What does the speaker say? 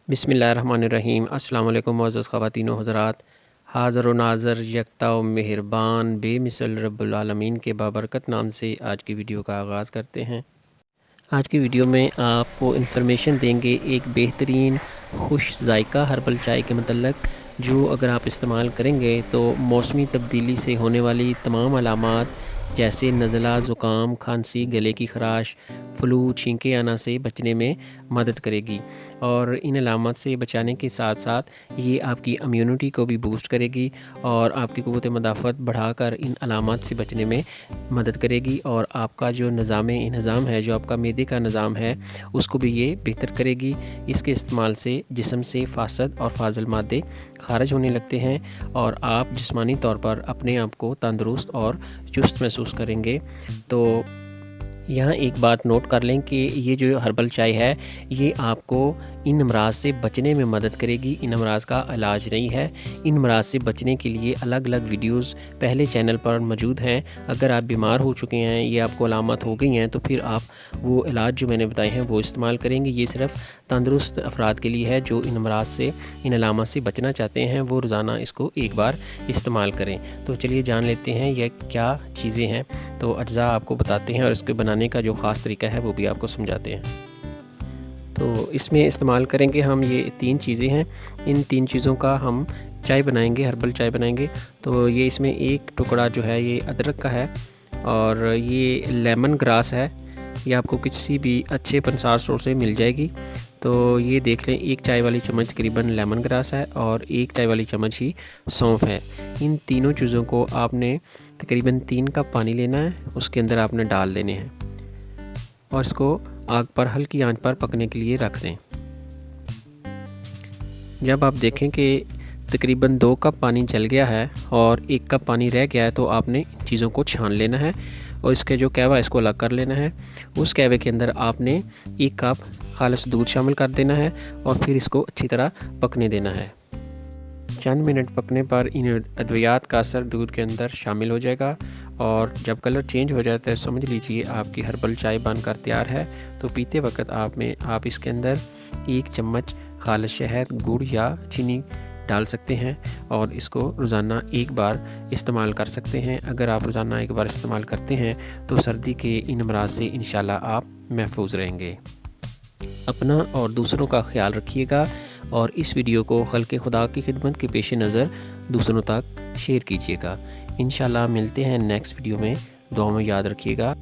बिस्मिल्लाहिर्रहमानिर्रहीम। अस्सलाम वालेकुम मोअज़्ज़ज़ ख़वातीन व हज़रात। हाज़िर व नाज़िर यकता व मेहरबान बेमिसल रब्बुल आलमीन के बाबरकत नाम से आज की वीडियो का आगाज़ करते हैं। आज की वीडियो में आपको इन्फॉर्मेशन देंगे एक बेहतरीन खुश जायका हर्बल चाय के मतलब, जो अगर आप इस्तेमाल करेंगे तो मौसमी तब्दीली से होने वाली तमाम अलामात जैसे नज़ला, ज़ुकाम, खांसी, गले की ख़राश, फ्लू, छींके आना से बचने में मदद करेगी। और इन अलामात से बचाने के साथ साथ ये आपकी इम्यूनिटी को भी बूस्ट करेगी और आपकी क़ुव्वत मदाफ़त बढ़ाकर इन अलामात से बचने में मदद करेगी। और आपका जो निज़ाम है, जो आपका मैदे का निज़ाम है, उसको भी ये बेहतर करेगी। इसके इस्तेमाल से जिस्म से फासद और फाजिल मादे खारिज होने लगते हैं और आप जिस्मानी तौर पर अपने आप को तंदुरुस्त और चुस्त महसूस करेंगे। तो यहाँ एक बात नोट कर लें कि ये जो हर्बल चाय है, ये आपको इन अमराज से बचने में मदद करेगी। इन अमराज का इलाज नहीं है। इन अमराज से बचने के लिए अलग अलग वीडियोस पहले चैनल पर मौजूद हैं। अगर आप बीमार हो चुके हैं, ये आपको अलामत हो गई हैं, तो फिर आप वो इलाज जो मैंने बताए हैं वो इस्तेमाल करेंगे। ये सिर्फ तंदुरुस्त अफराद के लिए है जो इन अमराज से, इन अलामत से बचना चाहते हैं। वो रोज़ाना इसको एक बार इस्तेमाल करें। तो चलिए जान लेते हैं यह क्या चीज़ें हैं। तो अज्जा आपको बताते हैं और इसके बनाने का जो ख़ास तरीका है वो भी आपको समझाते हैं। तो इसमें इस्तेमाल करेंगे हम ये 3 चीज़ें हैं। इन 3 चीज़ों का हम चाय बनाएंगे, हर्बल चाय बनाएंगे। तो ये इसमें एक टुकड़ा जो है ये अदरक का है और ये लेमन ग्रास है। ये आपको किसी भी अच्छे पंसार स्टोर से मिल जाएगी। तो ये देख लें, 1 चाय वाली चम्मच तकरीबन लेमन ग्रास है और 1 चाय वाली चम्मच ही सौंफ है। इन तीनों चीज़ों को आपने तकरीबन 3 कप पानी लेना है, उसके अंदर आपने डाल देने हैं और इसको आग पर हल्की आंच पर पकने के लिए रख दें। जब आप देखें कि तकरीबन 2 कप पानी जल गया है और 1 कप पानी रह गया है, तो आपने इन चीज़ों को छान लेना है और इसके जो कहवा इसको अलग कर लेना है। उस कहवे के अंदर आपने 1 कप खालिस दूध शामिल कर देना है और फिर इसको अच्छी तरह पकने देना है। चंद मिनट पकने पर इन अद्वियात का असर दूध के अंदर शामिल हो जाएगा और जब कलर चेंज हो जाता है समझ लीजिए आपकी हर्बल चाय बनकर तैयार है। तो पीते वक्त आप इसके अंदर 1 चम्मच खालिस शहद, गुड़ या चीनी डाल सकते हैं और इसको रोज़ाना एक बार इस्तेमाल कर सकते हैं। अगर आप रोज़ाना एक बार इस्तेमाल करते हैं तो सर्दी के इन अमराज से इंशाल्लाह आप महफूज रहेंगे। अपना और दूसरों का ख्याल रखिएगा और इस वीडियो को खल्क़े खुदा की खिदमत के पेश नज़र दूसरों तक शेयर कीजिएगा। इंशाल्लाह मिलते हैं नेक्स्ट वीडियो में। दुआ में याद रखिएगा।